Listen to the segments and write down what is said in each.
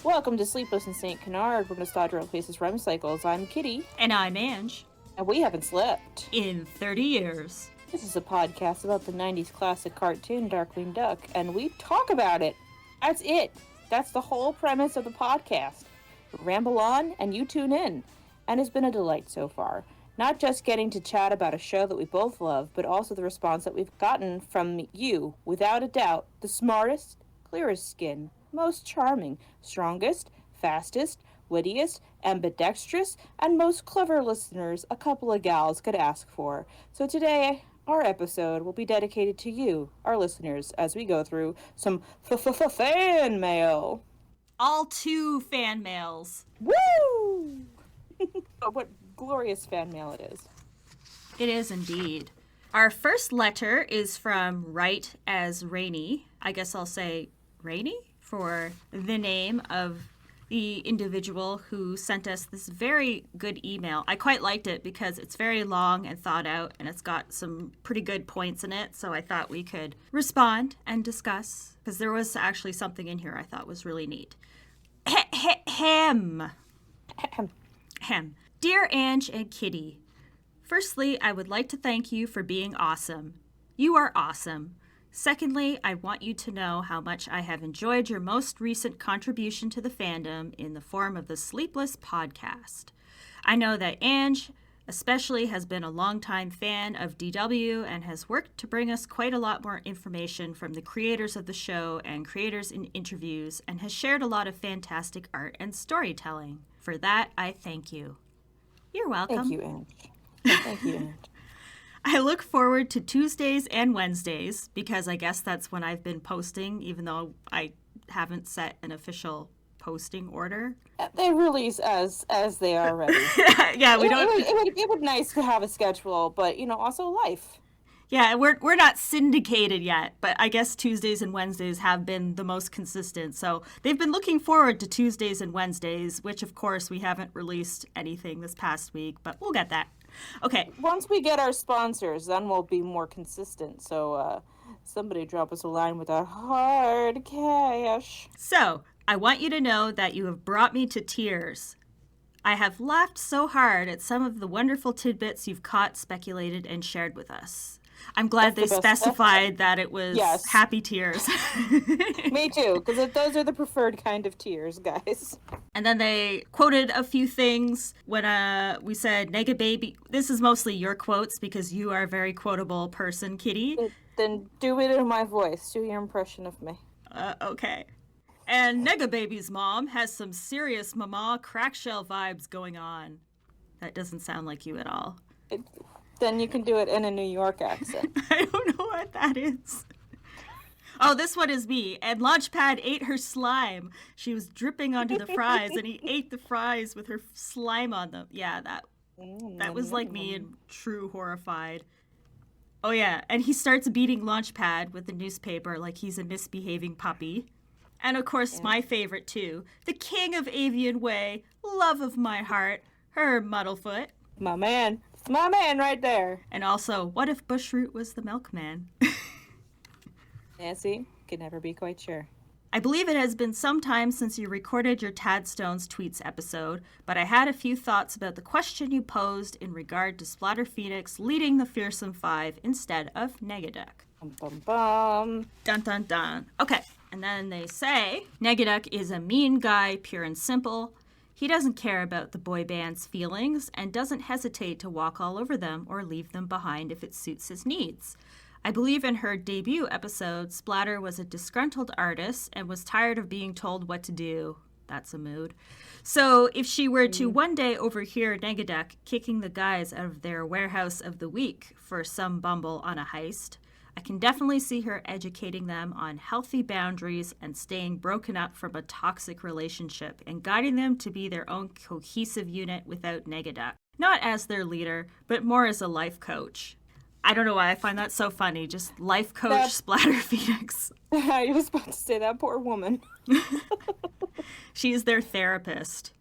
Welcome to Sleepless and st.canard, where nostalgia replaces REM cycles. I'm Kitty. And I'm Ange. And we haven't slept. In 30 years. This is a podcast about the 90s classic cartoon Darkwing Duck, and we talk about it. That's it. That's the whole premise of the podcast. Ramble on, and you tune in. And it's been a delight so far. Not just getting to chat about a show that we both love, but also the response that we've gotten from you, without a doubt, the smartest, clearest skin, most charming, strongest, fastest, wittiest, ambidextrous, and most clever listeners a couple of gals could ask for. So today, our episode will be dedicated to you, our listeners, as we go through some fan mail. All 2 fan mails. Woo! What glorious fan mail it is. It is indeed. Our first letter is from Write as Rainy. I guess I'll say Rainy for the name of the individual who sent us this very good email. I quite liked it because it's very long and thought out, and it's got some pretty good points in it, so I thought we could respond and discuss, because there was actually something in here I thought was really neat. Hem. Dear Ange and Kitty, firstly, I would like to thank you for being awesome. You are awesome. Secondly, I want you to know how much I have enjoyed your most recent contribution to the fandom in the form of the Sleepless podcast. I know that Ange especially has been a longtime fan of DW and has worked to bring us quite a lot more information from the creators of the show and creators in interviews, and has shared a lot of fantastic art and storytelling. For that, I thank you. You're welcome. Thank you, Ange. Thank you, Ange. I look forward to Tuesdays and Wednesdays because I guess that's when I've been posting, even though I haven't set an official posting order. They release as they are ready. Yeah, we don't. It would be nice to have a schedule, but also life. Yeah, we're not syndicated yet, but I guess Tuesdays and Wednesdays have been the most consistent. So they've been looking forward to Tuesdays and Wednesdays, which of course we haven't released anything this past week, but we'll get that. Okay. Once we get our sponsors, then we'll be more consistent. So somebody drop us a line with that hard cash. So I want you to know that you have brought me to tears. I have laughed so hard at some of the wonderful tidbits you've caught, speculated, and shared with us. I'm glad they specified that it was happy tears. Me too, because those are the preferred kind of tears, guys. And then they quoted a few things when we said, Nega baby. This is mostly your quotes because you are a very quotable person, Kitty. Then do it in my voice. Do your impression of me. Okay. And Nega baby's mom has some serious mama crackshell vibes going on. That doesn't sound like you at all. Then you can do it in a New York accent. I don't know what that is. Oh, this one is me. And Launchpad ate her slime. She was dripping onto the fries, and he ate the fries with her slime on them. Yeah, that was like me and true horrified. Oh, yeah, and he starts beating Launchpad with the newspaper like he's a misbehaving puppy. And, of course, my favorite, too. The king of Avian Way, love of my heart, her Muddlefoot. My man. My man right there. And also, what if Bushroot was the milkman? Nancy, can never be quite sure. I believe it has been some time since you recorded your Tadstones tweets episode, but I had a few thoughts about the question you posed in regard to Splatter Phoenix leading the Fearsome Five instead of Negaduck. Bum, bum, bum. Dun, dun, dun. Okay, and then they say, Negaduck is a mean guy, pure and simple. He doesn't care about the boy band's feelings and doesn't hesitate to walk all over them or leave them behind if it suits his needs. I believe in her debut episode, Splatter was a disgruntled artist and was tired of being told what to do. That's a mood. So if she were to one day overhear Negaduck kicking the guys out of their warehouse of the week for some bumble on a heist, I can definitely see her educating them on healthy boundaries and staying broken up from a toxic relationship and guiding them to be their own cohesive unit without Negaduck. Not as their leader, but more as a life coach. I don't know why I find that so funny. Just life coach Splatter Phoenix. I was about to say that poor woman. She's their therapist.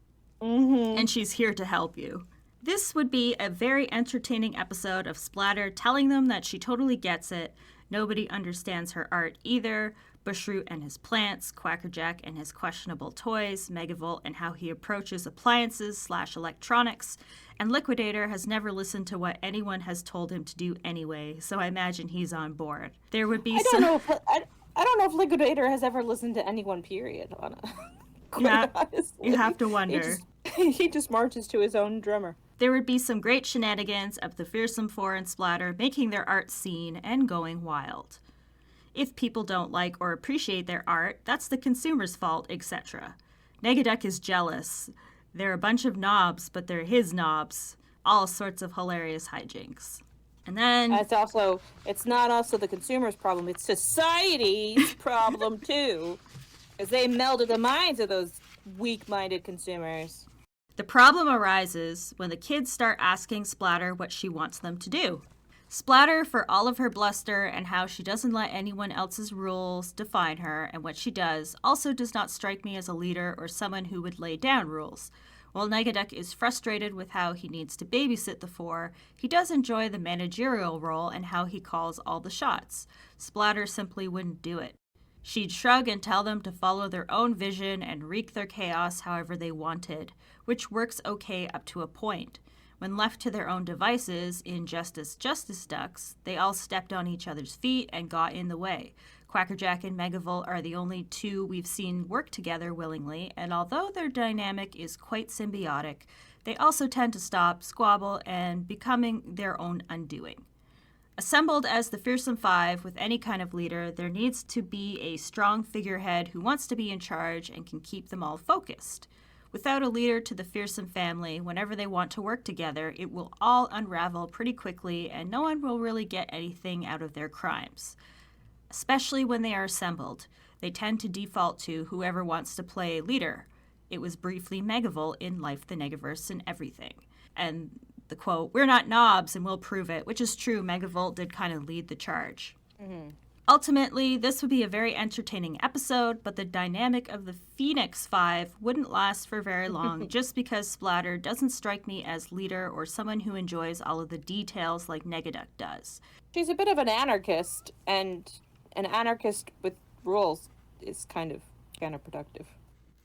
Mm-hmm. And she's here to help you. This would be a very entertaining episode of Splatter telling them that she totally gets it, Nobody understands her art either. Bushroot and his plants, Quackerjack and his questionable toys, Megavolt and how he approaches appliances/electronics, and Liquidator has never listened to what anyone has told him to do anyway, so I imagine he's on board. There would be I don't know if Liquidator has ever listened to anyone, period, on it. Honestly. You have to wonder. He just marches to his own drummer. There would be some great shenanigans of the Fearsome Four and Splatter making their art seen and going wild. If people don't like or appreciate their art, that's the consumer's fault, etc. Negaduck is jealous. They're a bunch of knobs, but they're his knobs. All sorts of hilarious hijinks. And then... It's not also the consumer's problem, it's society's problem, too. Because they melded the minds of those weak-minded consumers. The problem arises when the kids start asking Splatter what she wants them to do. Splatter, for all of her bluster and how she doesn't let anyone else's rules define her and what she does, also does not strike me as a leader or someone who would lay down rules. While Negaduck is frustrated with how he needs to babysit the four, he does enjoy the managerial role and how he calls all the shots. Splatter simply wouldn't do it. She'd shrug and tell them to follow their own vision and wreak their chaos however they wanted, which works okay up to a point. When left to their own devices in Justice Ducks, they all stepped on each other's feet and got in the way. Quackerjack and Megavolt are the only two we've seen work together willingly, and although their dynamic is quite symbiotic, they also tend to stop, squabble, and becoming their own undoing. Assembled as the Fearsome Five with any kind of leader, there needs to be a strong figurehead who wants to be in charge and can keep them all focused. Without a leader to the Fearsome family, whenever they want to work together, it will all unravel pretty quickly and no one will really get anything out of their crimes. Especially when they are assembled, they tend to default to whoever wants to play leader. It was briefly Megavolt in Life, the Negaverse, and Everything. And the quote, "We're not knobs and we'll prove it," which is true, Megavolt did kind of lead the charge. Mm-hmm. Ultimately, this would be a very entertaining episode, but the dynamic of the Phoenix Five wouldn't last for very long just because Splatter doesn't strike me as leader or someone who enjoys all of the details like Negaduck does. She's a bit of an anarchist, and an anarchist with rules is kind of counterproductive.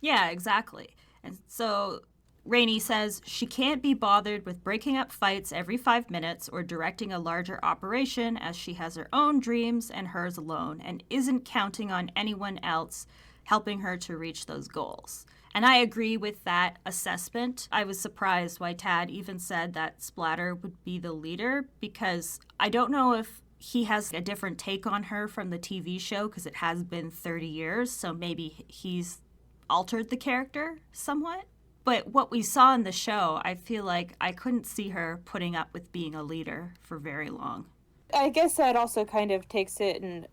Yeah, exactly. And so Rainey says she can't be bothered with breaking up fights every 5 minutes or directing a larger operation as she has her own dreams and hers alone and isn't counting on anyone else helping her to reach those goals. And I agree with that assessment. I was surprised why Tad even said that Splatter would be the leader because I don't know if he has a different take on her from the TV show because it has been 30 years, so maybe he's altered the character somewhat. But what we saw in the show, I feel like I couldn't see her putting up with being a leader for very long. I guess that also kind of takes it in,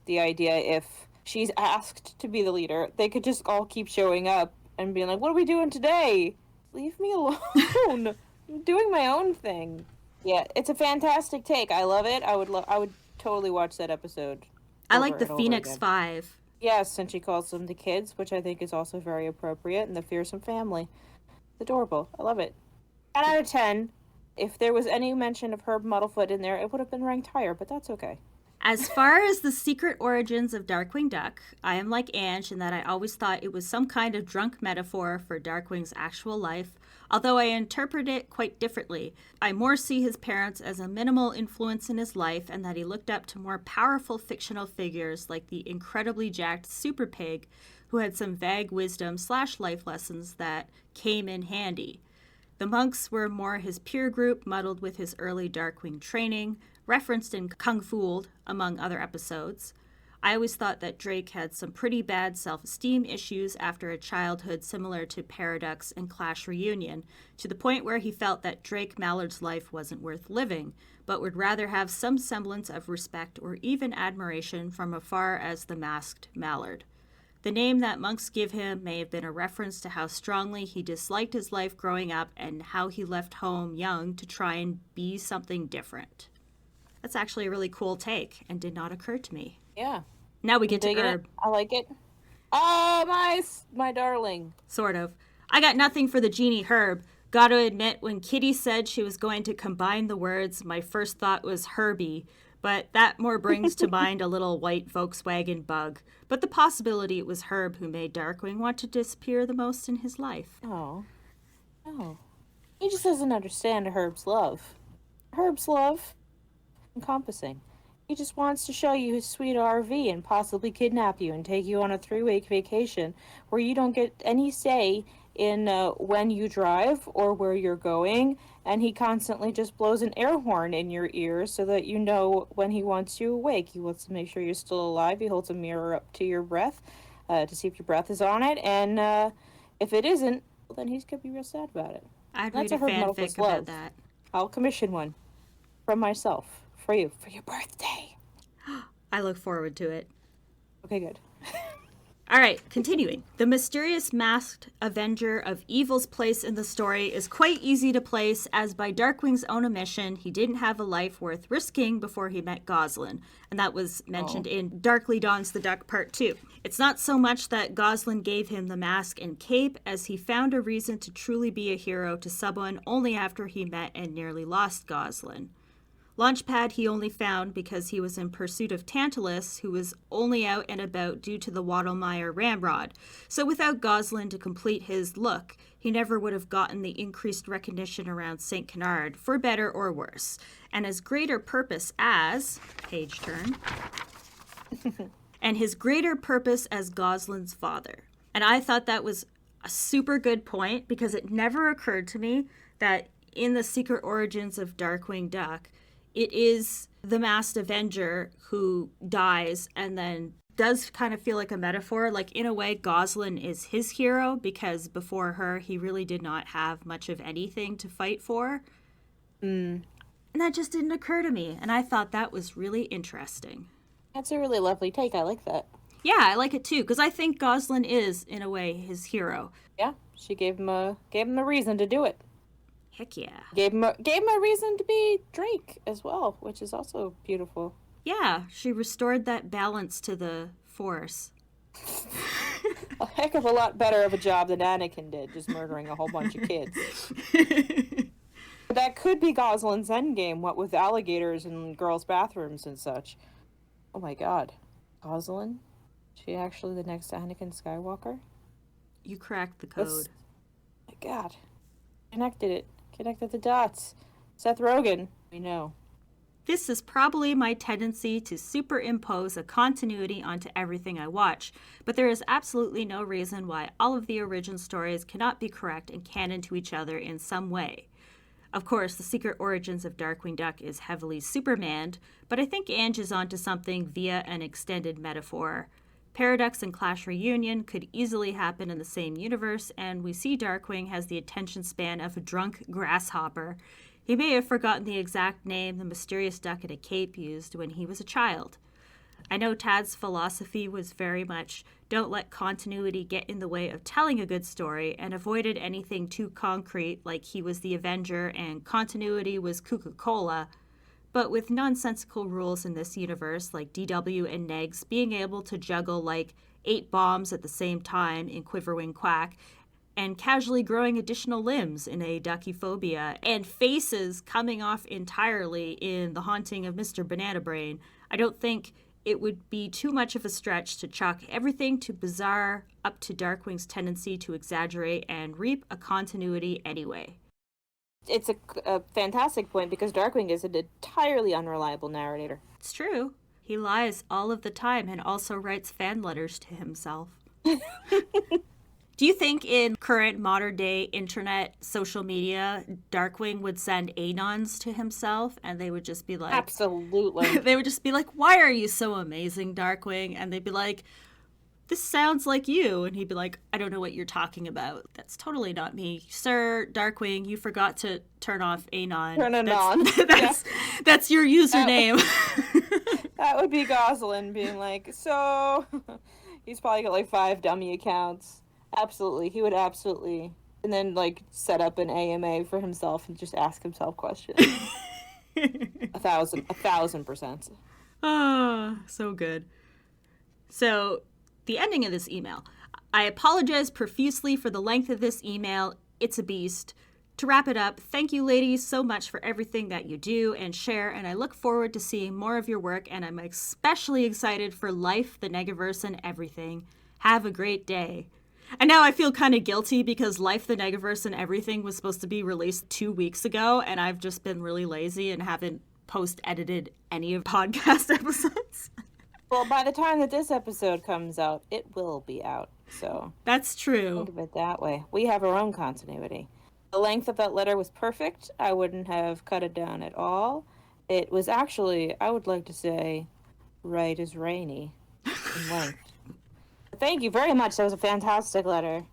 the idea if she's asked to be the leader, they could just all keep showing up and being like, "What are we doing today? Leave me alone. I'm doing my own thing." Yeah, it's a fantastic take. I love it. I would totally watch that episode. I like the Phoenix Five. Yes, and she calls them the kids, which I think is also very appropriate, and the Fearsome family. It's adorable. I love it. 10 out of 10. If there was any mention of Herb Muddlefoot in there, it would have been ranked higher, but that's okay. As far as the secret origins of Darkwing Duck, I am like Ange in that I always thought it was some kind of drunk metaphor for Darkwing's actual life, although I interpret it quite differently. I more see his parents as a minimal influence in his life and that he looked up to more powerful fictional figures like the incredibly jacked Super Pig, who had some vague wisdom/life lessons that came in handy. The monks were more his peer group, muddled with his early Darkwing training, referenced in Kung Fooled, among other episodes. I always thought that Drake had some pretty bad self-esteem issues after a childhood similar to Paradox and Clash Reunion, to the point where he felt that Drake Mallard's life wasn't worth living, but would rather have some semblance of respect or even admiration from afar as the masked Mallard. The name that monks give him may have been a reference to how strongly he disliked his life growing up and how he left home young to try and be something different. That's actually a really cool take and did not occur to me. Yeah. Now we get to Herb. I like it. Oh, my darling. Sort of. I got nothing for the genie Herb. Gotta admit, when Kitty said she was going to combine the words, my first thought was Herbie. but that more brings to mind a little white Volkswagen Bug. But the possibility it was Herb who made Darkwing want to disappear the most in his life. Oh. No. He just doesn't understand Herb's love. Herb's love, encompassing. He just wants to show you his sweet RV and possibly kidnap you and take you on a 3-week vacation where you don't get any say in when you drive or where you're going, and he constantly just blows an air horn in your ear so that you know when he wants you awake. He wants to make sure you're still alive. He holds a mirror up to your breath to see if your breath is on it, and if it isn't, well, then he's going to be real sad about it. I'd read a fanfic about that. I'll commission one from myself for you for your birthday. I look forward to it. Okay, good. All right, continuing. The mysterious masked avenger of evil's place in the story is quite easy to place, as by Darkwing's own admission, he didn't have a life worth risking before he met Gosalyn, and that was mentioned in Darkly Dawns the Duck Part 2. It's not so much that Gosalyn gave him the mask and cape, as he found a reason to truly be a hero to someone only after he met and nearly lost Gosalyn. Launchpad he only found because he was in pursuit of Tantalus, who was only out and about due to the Waddlemeyer ramrod. So without Gosalyn to complete his look, he never would have gotten the increased recognition around St. Canard, for better or worse. And his greater purpose as... page turn. And his greater purpose as Gosalyn's father. And I thought that was a super good point, because it never occurred to me that in the secret origins of Darkwing Duck, it is the masked avenger who dies and then does kind of feel like a metaphor. Like, in a way, Gosalyn is his hero, because before her, he really did not have much of anything to fight for. And that just didn't occur to me. And I thought that was really interesting. That's a really lovely take. I like that. Yeah, I like it too, because I think Gosalyn is, in a way, his hero. Yeah, she gave him a reason to do it. Heck yeah. Gave him a reason to be Drake as well, which is also beautiful. Yeah, she restored that balance to the Force. A heck of a lot better of a job than Anakin did, just murdering a whole bunch of kids. That could be Gosalyn's endgame, what with alligators and girls' bathrooms and such. Oh my god. Gosalyn? She actually the next Anakin Skywalker? You cracked the code. My god. Connected the dots. Seth Rogen. We know. This is probably my tendency to superimpose a continuity onto everything I watch, but there is absolutely no reason why all of the origin stories cannot be correct and canon to each other in some way. Of course, the secret origins of Darkwing Duck is heavily Supermaned, but I think Ange is onto something via an extended metaphor. Paradox and Clash Reunion could easily happen in the same universe, and we see Darkwing has the attention span of a drunk grasshopper. He may have forgotten the exact name the mysterious duck in a cape used when he was a child. I know Tad's philosophy was very much, don't let continuity get in the way of telling a good story, and avoided anything too concrete like he was the Avenger and continuity was Coca-Cola. But with nonsensical rules in this universe, like DW and Negs being able to juggle like 8 bombs at the same time in Quiverwing Quack, and casually growing additional limbs in a Duckyphobia, and faces coming off entirely in The Haunting of Mr. Banana Brain, I don't think it would be too much of a stretch to chalk everything to bizarre up to Darkwing's tendency to exaggerate and reap a continuity anyway. It's a fantastic point, because Darkwing is an entirely unreliable narrator. It's true. He lies all of the time and also writes fan letters to himself. Do you think in current modern day internet social media, Darkwing would send anons to himself and they would just be like... Absolutely. They would just be like, why are you so amazing, Darkwing? And they'd be like, this sounds like you. And he'd be like, I don't know what you're talking about. That's totally not me. Sir, Darkwing, you forgot to turn off anon. Turn it on. That's your username. That would be Gosalyn being like, so... He's probably got like 5 dummy accounts. Absolutely. He would absolutely. And then like set up an AMA for himself and just ask himself questions. 1,000%. Ah, so good. So, the ending of this email. I apologize profusely for the length of this email. It's a beast. To wrap it up, thank you, ladies, so much for everything that you do and share, and I look forward to seeing more of your work, and I'm especially excited for Life, the Negaverse, and everything. Have a great day. And now I feel kind of guilty because Life, the Negaverse, and everything was supposed to be released 2 weeks ago, and I've just been really lazy and haven't post-edited any of podcast episodes. Well, by the time that this episode comes out, it will be out. So that's true. Think of it that way. We have our own continuity. The length of that letter was perfect. I wouldn't have cut it down at all. It was actually, I would like to say, right as rainy in length. Thank you very much. That was a fantastic letter.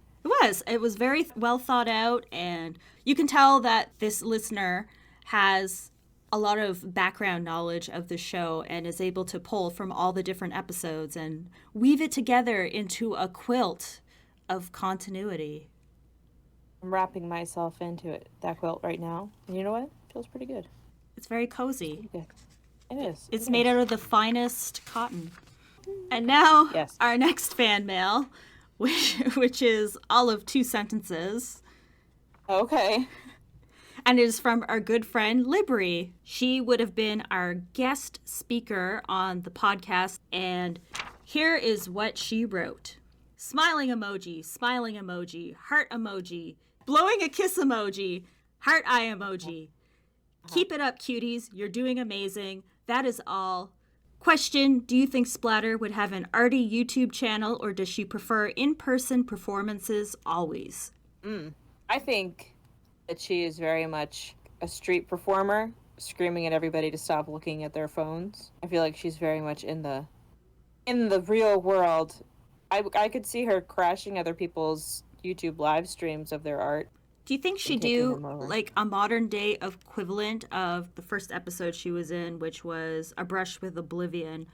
It was very well thought out, and you can tell that this listener has a lot of background knowledge of the show and is able to pull from all the different episodes and weave it together into a quilt of continuity. I'm wrapping myself into that quilt right now. And you know what? It feels pretty good. It's very cozy. It is. It's made out of the finest cotton. And now, yes. Our next fan mail, which is all of 2 sentences. Okay. And it is from our good friend, Libri. She would have been our guest speaker on the podcast. And here is what she wrote. Smiling emoji, heart emoji, blowing a kiss emoji, heart eye emoji. Keep it up, cuties. You're doing amazing. That is all. Question, do you think Splatter would have an arty YouTube channel, or does she prefer in-person performances always? I think that she is very much a street performer, screaming at everybody to stop looking at their phones. I feel like she's very much in the real world. I could see her crashing other people's YouTube live streams of their art. Do you think she'd do like a modern day equivalent of the first episode she was in, which was A Brush with Oblivion,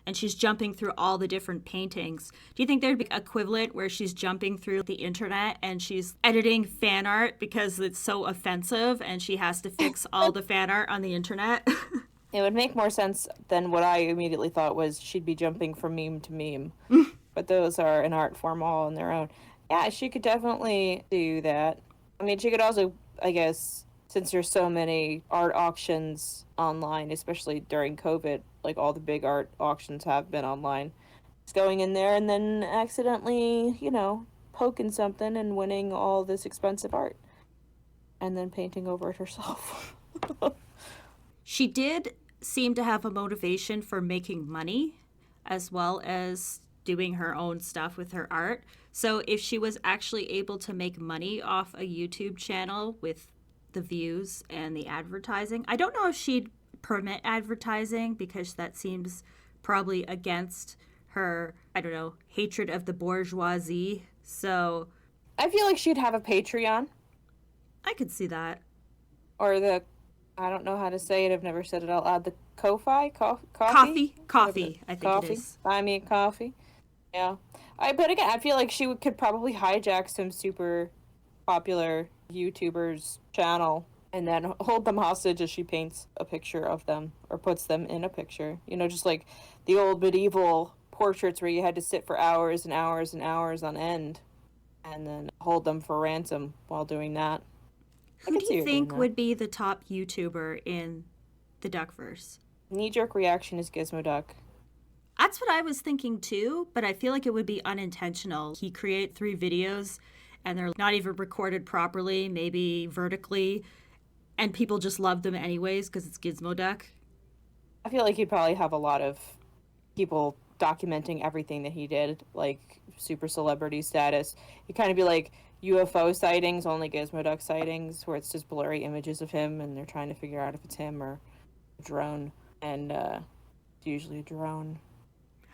and she's jumping through all the different paintings? Do you think there'd be equivalent where she's jumping through the internet and she's editing fan art because it's so offensive and she has to fix all the fan art on the internet? It would make more sense than what I immediately thought was she'd be jumping from meme to meme. But those are an art form all on their own. Yeah, she could definitely do that. I mean, she could also, I guess, since there's so many art auctions online, especially during COVID, like all the big art auctions have been online, just going in there and then accidentally, poking something and winning all this expensive art. And then painting over it herself. She did seem to have a motivation for making money as well as doing her own stuff with her art. So if she was actually able to make money off a YouTube channel with the views and the advertising, I don't know if she'd permit advertising because that seems probably against her, hatred of the bourgeoisie. So I feel like she'd have a Patreon. I could see that. Or I don't know how to say it. I've never said it out loud. The Ko-Fi? Coffee, I think it is. Buy me a coffee. Yeah. But again, I feel like she could probably hijack some super popular YouTuber's channel and then hold them hostage as she paints a picture of them or puts them in a picture. Just like the old medieval portraits where you had to sit for hours and hours and hours on end and then hold them for ransom while doing that. Who do you think would be the top YouTuber in the Duckverse? Knee-jerk reaction is Gizmoduck. That's what I was thinking too, but I feel like it would be unintentional. He create 3 videos and they're not even recorded properly, maybe vertically, and people just love them anyways because it's Gizmoduck. I feel like he'd probably have a lot of people documenting everything that he did, like super celebrity status. He'd kind of be like UFO sightings, only Gizmoduck sightings, where it's just blurry images of him and they're trying to figure out if it's him or a drone. And it's usually a drone.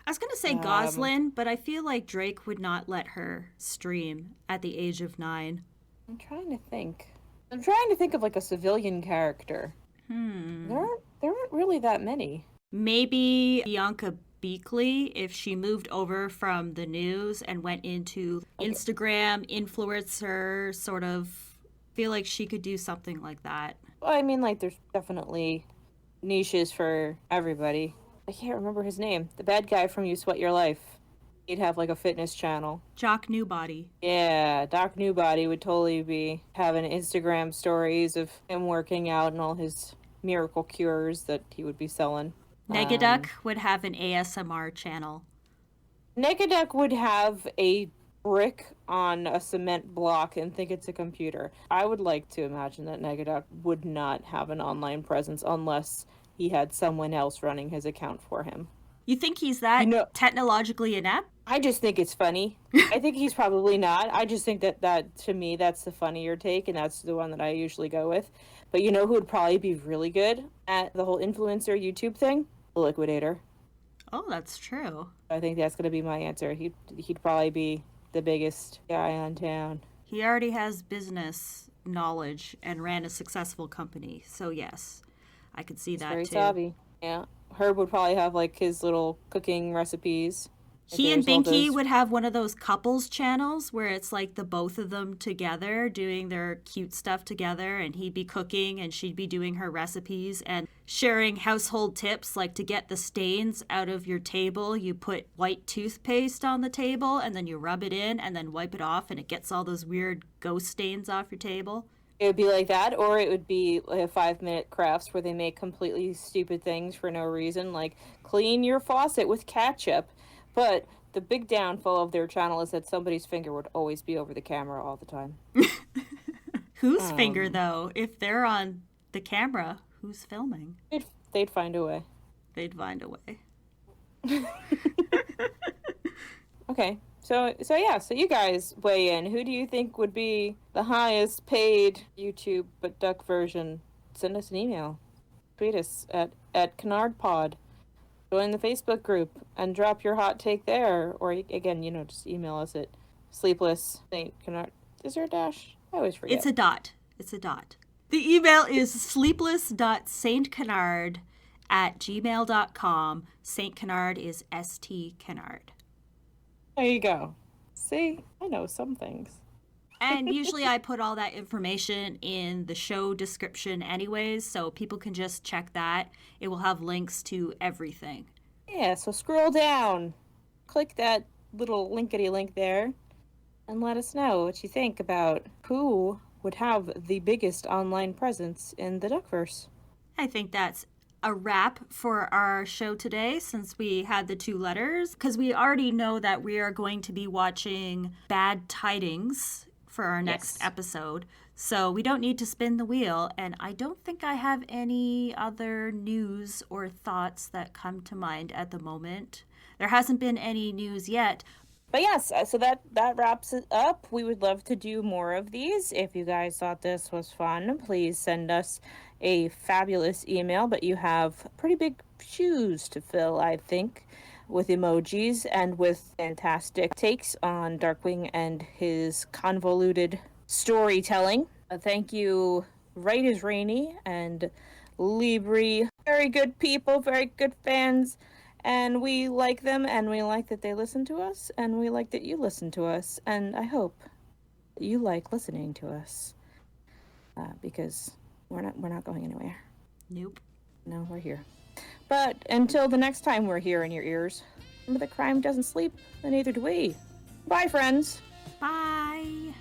I was going to say Goslin, but I feel like Drake would not let her stream at the age of 9. I'm trying to think of like a civilian character. There aren't really that many. Maybe Bianca Beakley, if she moved over from the news and went into Instagram influencer, sort of feel like she could do something like that. Well, I mean, like, there's definitely niches for everybody. I can't remember his name. The bad guy from You Sweat Your Life. He'd have like a fitness channel. Jock Newbody. Yeah, Doc Newbody would totally be having Instagram stories of him working out and all his miracle cures that he would be selling. Negaduck would have an ASMR channel. Negaduck would have a brick on a cement block and think it's a computer. I would like to imagine that Negaduck would not have an online presence unless he had someone else running his account for him. You think he's that technologically inept? I just think it's funny. I think he's probably not. I just think that to me, that's the funnier take, and that's the one that I usually go with. But you know who would probably be really good at the whole influencer YouTube thing? The Liquidator. Oh, that's true. I think that's going to be my answer. He'd probably be the biggest guy on town. He already has business knowledge and ran a successful company. So yes, I could see that very too. Savvy. Yeah. Herb would probably have like his little cooking recipes. He and Binky would have one of those couples channels where it's like the both of them together doing their cute stuff together, and he'd be cooking and she'd be doing her recipes and sharing household tips, like to get the stains out of your table. You put white toothpaste on the table and then you rub it in and then wipe it off, and it gets all those weird ghost stains off your table. It would be like that, or it would be like a 5-minute crafts where they make completely stupid things for no reason, like clean your faucet with ketchup. But the big downfall of their channel is that somebody's finger would always be over the camera all the time. Whose finger, though? If they're on the camera, who's filming? They'd find a way. They'd find a way. Okay, so you guys weigh in. Who do you think would be the highest paid YouTube but duck version? Send us an email. Tweet us at CanardPod. Join the Facebook group and drop your hot take there. Or, again, just email us at Sleepless st.canard. Is there a dash? I always forget. It's a dot. The email is sleepless.st.canard@gmail.com. St. Canard is st.canard. There you go. See? I know some things. And usually I put all that information in the show description anyways, so people can just check that. It will have links to everything. Yeah, so scroll down. Click that little linkety link there and let us know what you think about who would have the biggest online presence in the Duckverse. I think that's a wrap for our show today, since we had the 2 letters, because we already know that we are going to be watching Bad Tidings for our next episode. So we don't need to spin the wheel, and I don't think I have any other news or thoughts that come to mind at the moment. There hasn't been any news yet. But yes, so that wraps it up. We would love to do more of these. If you guys thought this was fun, please send us a fabulous email, but you have pretty big shoes to fill, I think, with emojis and with fantastic takes on Darkwing and his convoluted storytelling. Thank you, Right is Rainy and Libri. Very good people, very good fans, and we like them, and we like that they listen to us, and we like that you listen to us, and I hope that you like listening to us, because we're not going anywhere. Nope. No, we're here. But until the next time we're here in your ears, remember that crime doesn't sleep, and neither do we. Bye, friends. Bye.